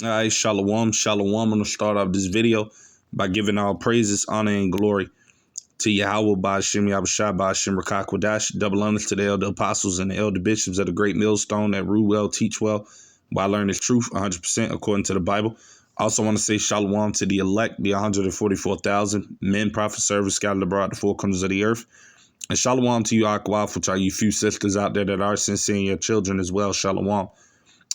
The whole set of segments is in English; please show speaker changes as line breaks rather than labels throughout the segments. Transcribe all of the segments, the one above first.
All right, shalom, shalom. I'm going to start off this video by giving all praises, honor, and glory to Yahweh, Ba'ashem, Yahushua, Ba'ashem, Rakakwadash, double honors to the elder apostles and the elder bishops of the great millstone that rule well, teach well, while learn the truth 100% according to the Bible. I also want to say shalom to the elect, the 144,000 men, prophet, servants scattered abroad the four corners of the earth. And shalom to you, Akwaf, which are you few sisters out there that are sincere, your children as well. Shalom.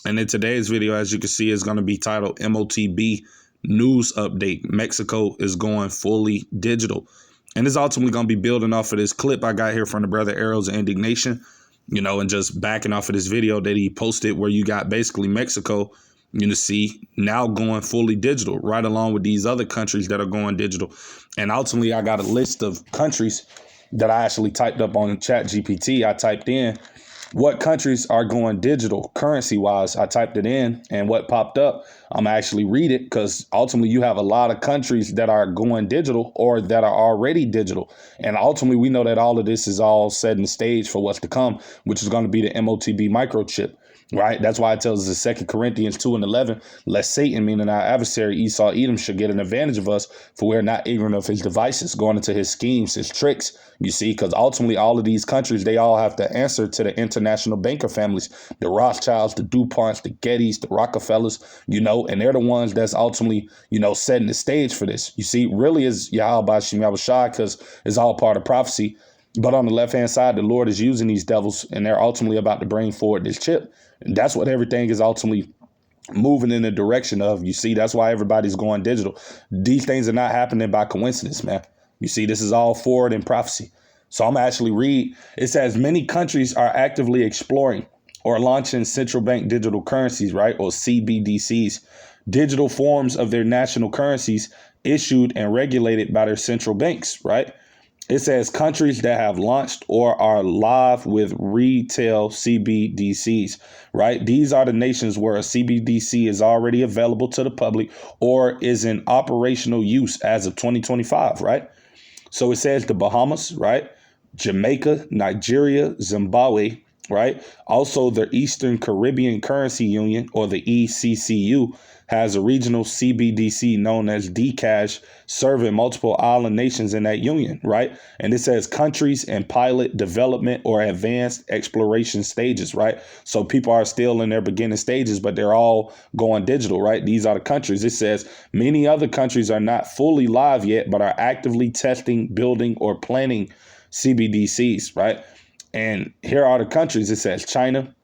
And in today's video, as you can see, is going to be titled MOTB News Update. Mexico is going fully digital. And it's ultimately going to be building off of this clip I got here from the brother Arrows of Indignation, and just backing off of this video that he posted where you got basically Mexico, see now going fully digital right along with these other countries that are going digital. And ultimately, I got a list of countries that I actually typed up on ChatGPT. I typed in what countries are going digital currency wise. I typed it in and what popped up, I'm actually read it because ultimately you have a lot of countries that are going digital or that are already digital. And ultimately we know that all of this is all set in the stage for what's to come, which is going to be the MOTB microchip. Right. That's why it tells us in 2 Corinthians 2:11, lest Satan, meaning our adversary Esau, Edom, should get an advantage of us, for we're not ignorant of his devices, going into his schemes, his tricks. You see, because ultimately all of these countries, they all have to answer to the international banker families, the Rothschilds, the DuPonts, the Gettys, the Rockefellers, and they're the ones that's ultimately, setting the stage for this. You see, really is Yahweh Ba'ashem Yahushua, because it's all part of prophecy. But on the left-hand side, the Lord is using these devils, and they're ultimately about to bring forward this chip. And that's what everything is ultimately moving in the direction of. You see, that's why everybody's going digital. These things are not happening by coincidence, man. You see, this is all forward in prophecy. So I'm actually read. It says many countries are actively exploring or launching central bank digital currencies, right? Or CBDCs, digital forms of their national currencies issued and regulated by their central banks, right? It says countries that have launched or are live with retail CBDCs, right? These are the nations where a CBDC is already available to the public or is in operational use as of 2025, right? So it says the Bahamas, right? Jamaica, Nigeria, Zimbabwe, right? Also, the Eastern Caribbean Currency Union, or the ECCU, has a regional CBDC known as DCash, serving multiple island nations in that union, right? And it says countries in pilot development or advanced exploration stages, right? So people are still in their beginning stages, but they're all going digital, right? These are the countries. It says many other countries are not fully live yet, but are actively testing, building, or planning CBDCs, right? And here are the countries. It says China,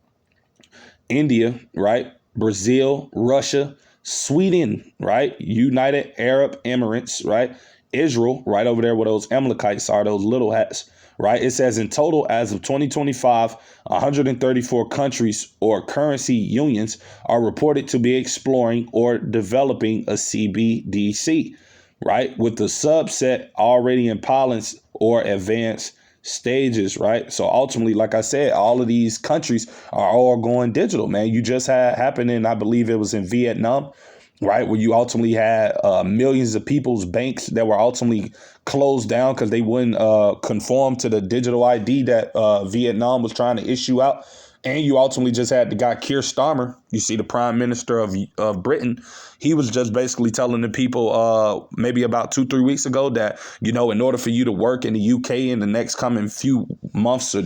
India, right? Brazil, Russia, Sweden, right? United Arab Emirates, right? Israel, right over there where those Amalekites are, those little hats, right? It says in total, as of 2025, 134 countries or currency unions are reported to be exploring or developing a CBDC, right? With the subset already in pilots or advanced stages, right? So ultimately, like I said, all of these countries are all going digital, man. You just had happening, I believe it was in Vietnam, right, where you ultimately had millions of people's banks that were ultimately closed down because they wouldn't conform to the digital ID that Vietnam was trying to issue out. And you ultimately just had the guy Keir Starmer, you see, the prime minister of Britain. He was just basically telling the people maybe about 2-3 weeks ago that, in order for you to work in the UK in the next coming few months or,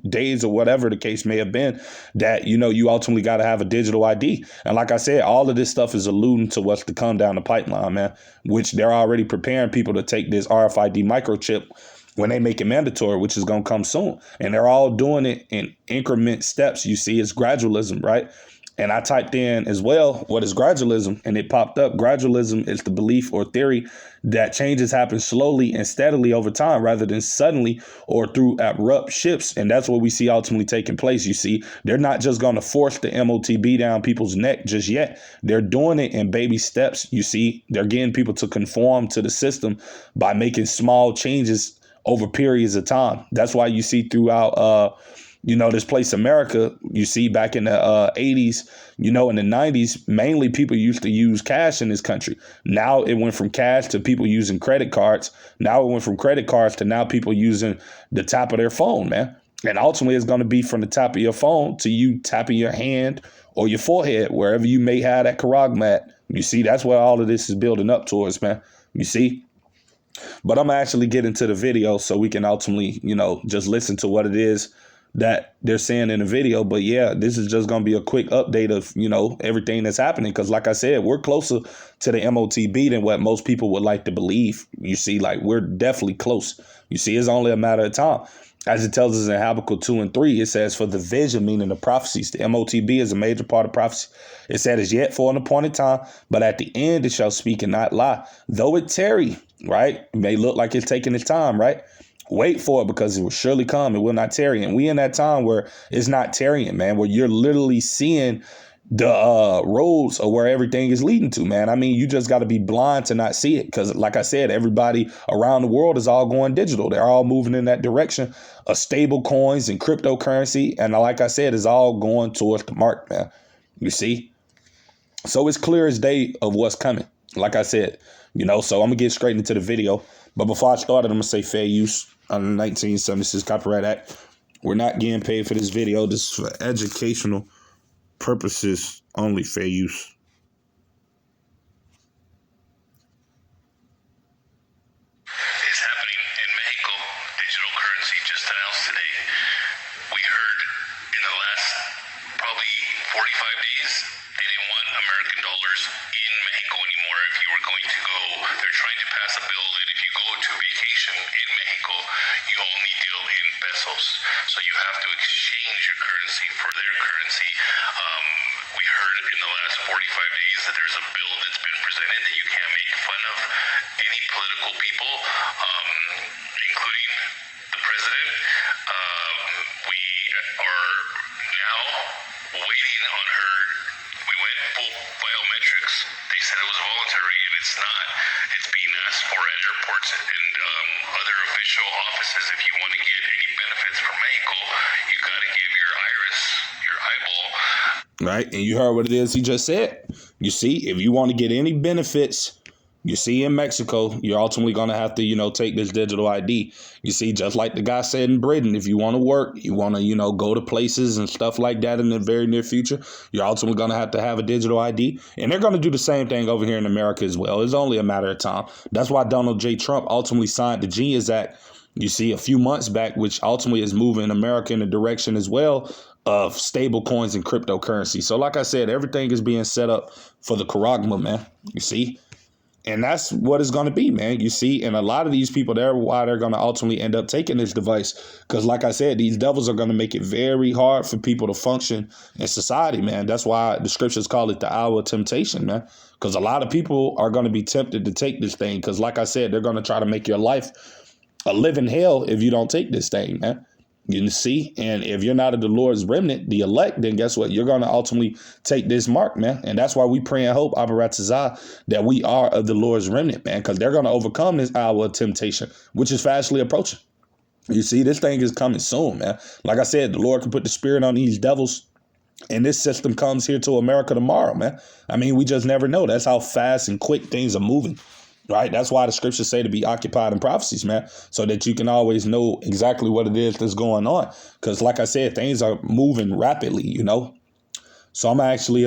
days or whatever the case may have been, that, you ultimately got to have a digital ID. And like I said, all of this stuff is alluding to what's to come down the pipeline, man, which they're already preparing people to take this RFID microchip when they make it mandatory, which is going to come soon. And they're all doing it in increment steps. You see, it's gradualism, right? And I typed in as well, what is gradualism? And it popped up. Gradualism is the belief or theory that changes happen slowly and steadily over time rather than suddenly or through abrupt shifts. And that's what we see ultimately taking place. You see, they're not just going to force the MOTB down people's neck just yet. They're doing it in baby steps. You see, they're getting people to conform to the system by making small changes over periods of time. That's why you see throughout, this place America, you see back in the 80s, in the 90s, mainly people used to use cash in this country. Now it went from cash to people using credit cards. Now it went from credit cards to now people using the tap of their phone, man. And ultimately, it's going to be from the top of your phone to you tapping your hand or your forehead, wherever you may have that karagma at. You see, that's what all of this is building up towards, man. You see? But I'm going to actually get into the video so we can ultimately, just listen to what it is that they're saying in the video. But yeah, this is just going to be a quick update of, everything that's happening. Because like I said, we're closer to the MOTB than what most people would like to believe. You see, like, we're definitely close. You see, it's only a matter of time. As it tells us in Habakkuk 2 and 3, it says, for the vision, meaning the prophecies, the MOTB is a major part of prophecy. It said, is yet for an appointed time, but at the end it shall speak and not lie. Though it tarry, right? It may look like it's taking its time, right? Wait for it, because it will surely come. It will not tarry. And we in that time where it's not tarrying, man, where you're literally seeing the roads of where everything is leading to, man. I mean, you just got to be blind to not see it, because like I said, everybody around the world is all going digital. They're all moving in that direction of stable coins and cryptocurrency. And like I said, it's all going towards the mark, man. You see? So it's clear as day of what's coming. Like I said, so I'm going to get straight into the video. But before I start it, I'm going to say fair use under the 1976 Copyright Act. We're not getting paid for this video. This is for educational purposes only, fair use.
Is happening in Mexico. Digital currency just announced today. We heard in the last probably 45 days, they didn't want American dollars in Mexico anymore. If you were going to go, they're trying to pass a bill that if you go to vacation in Mexico, you only deal in pesos. So you have to exchange your currency for their currency. We heard in the last 45 days that there's a bill that's been presented that you can't make fun of any political people, including the president. We are now waiting on her. We went full biometrics. They said it was voluntary, and it's not. It's being asked for at airports and other official offices. If you want to get any benefits from Mexico, you got to give your iris, your eyeball.
Right. And you heard what it is he just said. You see, if you want to get any benefits, you see, in Mexico, you're ultimately going to have to, take this digital ID. You see, just like the guy said in Britain, if you want to work, you want to, go to places and stuff like that in the very near future, you're ultimately going to have a digital ID. And they're going to do the same thing over here in America as well. It's only a matter of time. That's why Donald J. Trump ultimately signed the Genius Act, you see, a few months back, which ultimately is moving America in a direction as well of stable coins and cryptocurrency. So like I said, everything is being set up for the charagma, man. You see? And that's what it's going to be, man. You see, and a lot of these people, they're why they're going to ultimately end up taking this device. Because like I said, these devils are going to make it very hard for people to function in society, man. That's why the scriptures call it the hour of temptation, man. Because a lot of people are going to be tempted to take this thing. Because like I said, they're going to try to make your life a living hell if you don't take this thing, man. You see, and if you're not of the Lord's remnant, the elect, then guess what? You're going to ultimately take this mark, man. And that's why we pray and hope, Abaratazah, that we are of the Lord's remnant, man, because they're going to overcome this hour of temptation, which is fastly approaching. You see, this thing is coming soon, man. Like I said, the Lord can put the spirit on these devils, and this system comes here to America tomorrow, man. I mean, we just never know. That's how fast and quick things are moving. Right. That's why the scriptures say to be occupied in prophecies, man, so that you can always know exactly what it is that's going on. Because like I said, things are moving rapidly, So I'm actually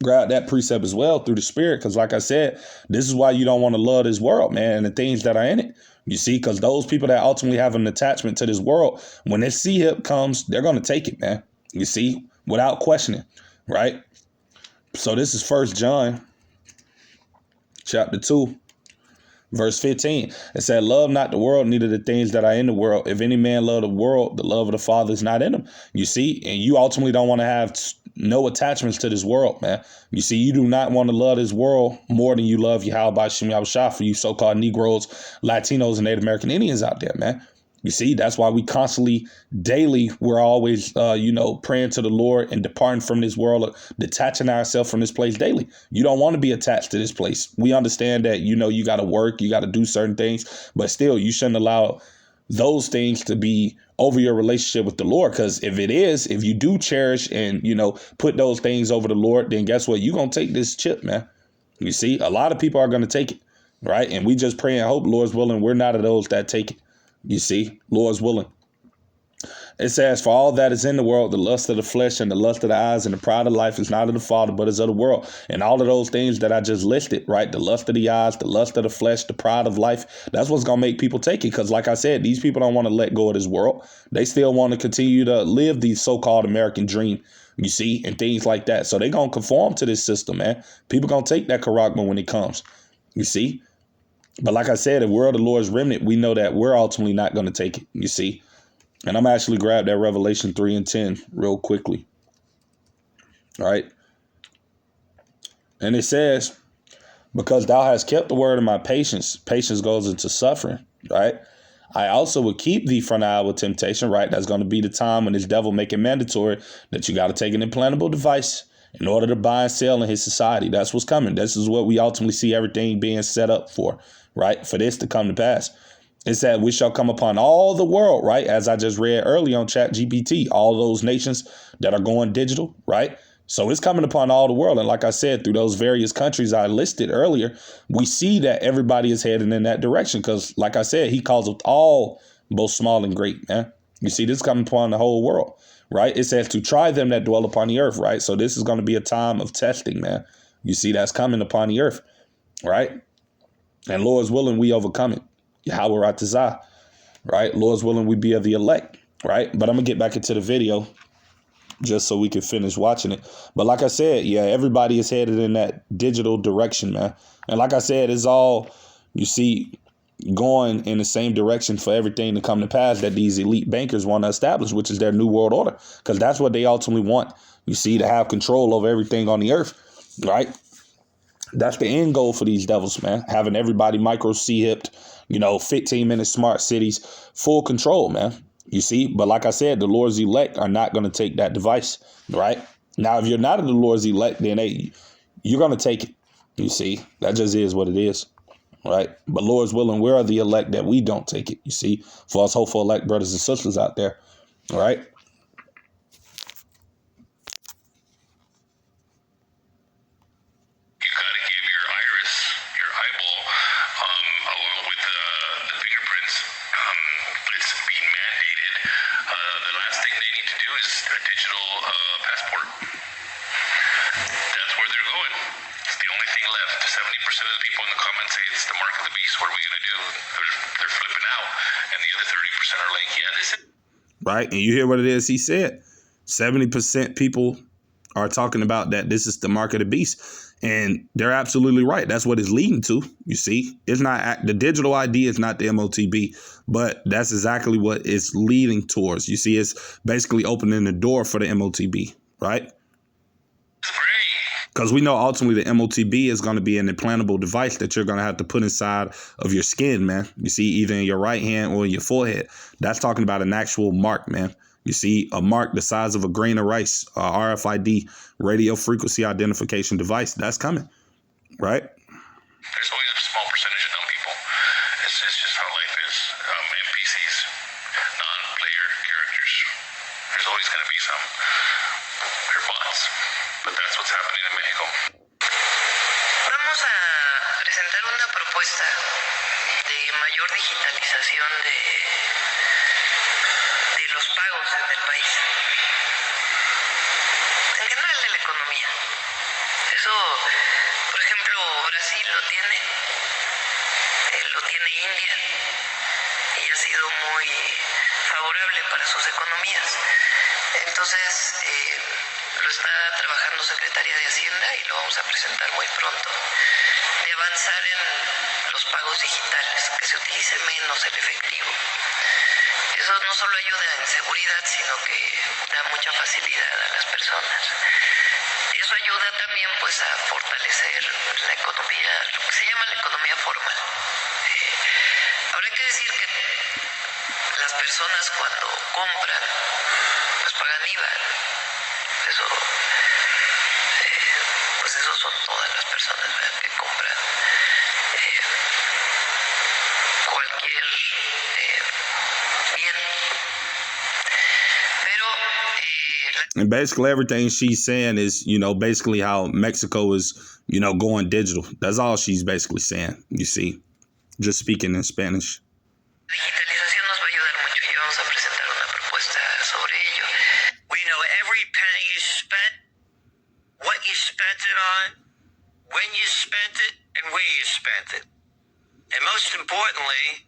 grab that precept as well through the spirit. Because like I said, this is why you don't want to love this world, man, and the things that are in it. You see, because those people that ultimately have an attachment to this world, when this C-hip comes, they're going to take it, man. You see, without questioning. Right. So this is 1 John. Chapter 2, verse 15. It said, love not the world, neither the things that are in the world. If any man love the world, the love of the Father is not in him. You see, and you ultimately don't want to have no attachments to this world, man. You see, you do not want to love this world more than you love Yahweh Shem Yahushua for you so-called Negroes, Latinos, and Native American Indians out there, man. You see, that's why we constantly, daily, we're always, praying to the Lord and departing from this world, detaching ourselves from this place daily. You don't want to be attached to this place. We understand that, you got to work, you got to do certain things, but still, you shouldn't allow those things to be over your relationship with the Lord. Because if you do cherish and, put those things over the Lord, then guess what? You're going to take this chip, man. You see, a lot of people are going to take it, right? And we just pray and hope, Lord's willing, we're not of those that take it. You see, Lord's willing. It says, for all that is in the world, the lust of the flesh and the lust of the eyes and the pride of life is not of the Father, but is of the world. And all of those things that I just listed, right? The lust of the eyes, the lust of the flesh, the pride of life. That's what's going to make people take it. Because like I said, these people don't want to let go of this world. They still want to continue to live the so-called American dream, you see, and things like that. So they're going to conform to this system, man. People going to take that charagma when it comes, you see. But like I said, if we're of the Lord's remnant, we know that we're ultimately not going to take it, you see. And I'm actually grab that Revelation 3:10 real quickly. All right. And it says, because thou hast kept the word of my patience, patience goes into suffering, right? I also will keep thee from the hour of temptation, right? That's going to be the time when this devil make it mandatory that you got to take an implantable device in order to buy and sell in his society. That's what's coming. This is what we ultimately see everything being set up for, right? For this to come to pass. It said, we shall come upon all the world, right? As I just read earlier on ChatGPT, all those nations that are going digital, right? So it's coming upon all the world. And like I said, through those various countries I listed earlier, we see that everybody is heading in that direction. Because like I said, he calls it all, both small and great, man. You see, this is coming upon the whole world, right? It says to try them that dwell upon the earth, right? So this is going to be a time of testing, man. You see, that's coming upon the earth, right? And Lord's willing, we overcome it. Yahweh Ratazah, right? Lord's willing, we be of the elect, right? But I'm going to get back into the video just so we can finish watching it. But like I said, yeah, everybody is headed in that digital direction, man. And like I said, it's all, you see, going in the same direction for everything to come to pass that these elite bankers want to establish, which is their new world order, because that's what they ultimately want, you see, to have control over everything on the earth, right? That's the end goal for these devils, man. Having everybody micro C-hipped, 15-minute smart cities, full control, man. You see, but like I said, the Lord's elect are not going to take that device, right? Now, if you're not in the Lord's elect, then you're going to take it. You see, that just is what it is, right? But Lord's willing, we're the elect that we don't take it, you see, for us hopeful elect brothers and sisters out there, all right? Right. And you hear what it is he said. 70% people are talking about that this is the mark of the beast. And they're absolutely right. That's what it's leading to. You see, it's not the digital ID is not the MOTB, but that's exactly what it's leading towards. You see, it's basically opening the door for the MOTB. Right. Because we know ultimately the MOTB is going to be an implantable device that you're going to have to put inside of your skin, man. You see, either in your right hand or in your forehead. That's talking about an actual mark, man. You see, a mark the size of a grain of rice, RFID, radio frequency identification device. That's coming, right?
There's always a small percentage of dumb people. It's just how life is. NPCs, non-player characters. There's always going to be some. They're bots. But that's what's happening in Mexico.
Vamos a presentar una propuesta de mayor digitalización de los pagos en el país. En general de la economía. Eso, por ejemplo, Brasil lo tiene India y ha sido muy favorable para sus economías. Entonces, lo está trabajando Secretaría de Hacienda y lo vamos a presentar muy pronto, de avanzar en los pagos digitales, que se utilice menos el efectivo. Eso no solo ayuda en seguridad, sino que da mucha facilidad a las personas. Eso ayuda también pues a fortalecer la economía, lo que se llama la economía formal. Ahora hay que decir que las personas cuando compran, pues pagan IVA. Eso, pues eso son todas las personas, ¿verdad?, que compran cualquier bien. Pero
and basically everything she's saying is, basically how Mexico is, going digital. That's all she's basically saying, you see, just speaking in Spanish.
la digitalización nos va a ayudar mucho y vamos a presentar una propuesta when you spent it and where you spent it. And most importantly,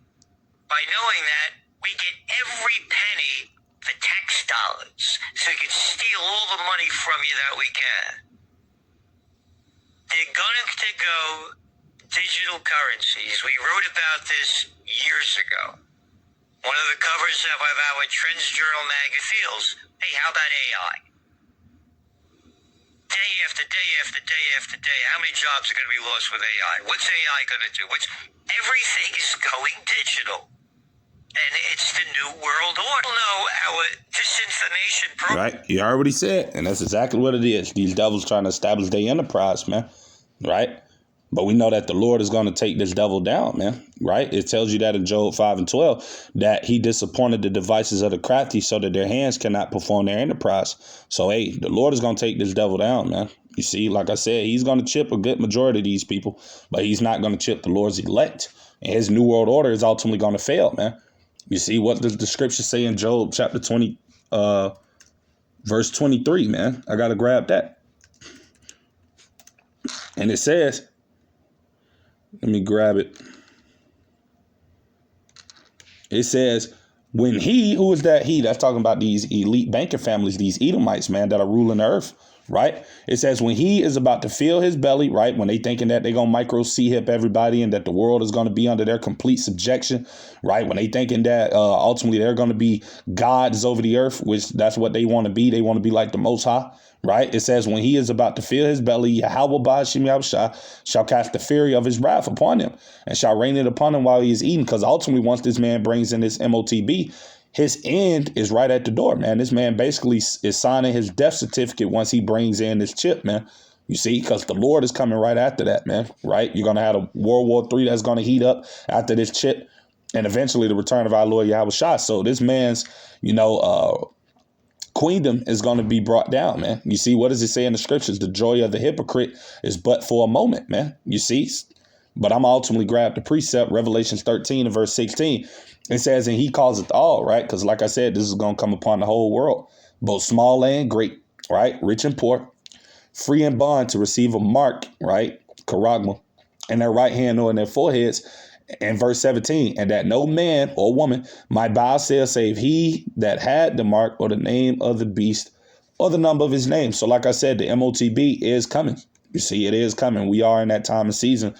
by knowing that, we get every penny for tax dollars, so we can steal all the money from you that we can. They're going to go digital currencies. We wrote about this years ago. One of the covers of our Trends Journal magazine feels, hey, how about AI? Day after day after day after day, how many jobs are going to be lost with AI? What's AI going to do? Everything is going digital. And it's the new world order. No, our disinformation program.
Right? You already said, and that's exactly what it is. These devils trying to establish their enterprise, man. Right? But we know that the Lord is going to take this devil down, man. Right? It tells you that in Job 5:12, that he disappointed the devices of the crafty so that their hands cannot perform their enterprise. So, hey, the Lord is going to take this devil down, man. You see, like I said, he's going to chip a good majority of these people, but he's not going to chip the Lord's elect. And his new world order is ultimately going to fail, man. You see, what does the scripture say in Job chapter 20, verse 23, man? I got to grab that. And it says, let me grab it. It says, when he, who is that he? That's talking about these elite banker families, these Edomites, man, that are ruling the earth, right? It says when he is about to fill his belly, right, when they thinking that they're going to micro C-hip everybody and that the world is going to be under their complete subjection, right? When they thinking that ultimately they're going to be gods over the earth, which that's what they want to be. They want to be like the Most High. Right? It says when he is about to fill his belly, Yahweh shall cast the fury of his wrath upon him and shall rain it upon him while he is eating. Because ultimately, once this man brings in this MOTB, his end is right at the door, man. This man basically is signing his death certificate once he brings in this chip, man. You see, because the Lord is coming right after that, man. Right? You're going to have a World War III that's going to heat up after this chip and eventually the return of our Lord Yahweh Shah. So this man's, queendom is going to be brought down, man. You see, what does it say in the scriptures? The joy of the hypocrite is but for a moment, man. You see, but I'm ultimately grab the precept, Revelations 13 and verse 16. It says, and he calls it all, right? Because like I said, this is going to come upon the whole world, both small and great, right? Rich and poor, free and bond to receive a mark, right? Charagma, in their right hand or in their foreheads. And verse 17, and that no man or woman might buy or sell save he that had the mark or the name of the beast or the number of his name. So like I said, the MOTB is coming. You see, it is coming. We are in that time and season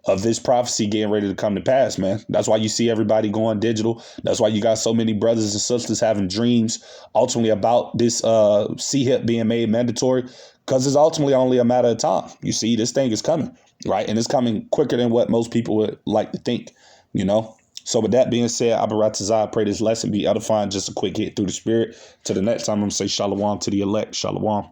of this prophecy getting ready to come to pass, man. That's why you see everybody going digital. That's why you got so many brothers and sisters having dreams ultimately about this C-HIP being made mandatory, because it's ultimately only a matter of time. You see, this thing is coming. Right. And it's coming quicker than what most people would like to think, So with that being said, I pray this lesson be edifying. Just a quick hit through the spirit. Till the next time, I'm going to say shalom to the elect. Shalom.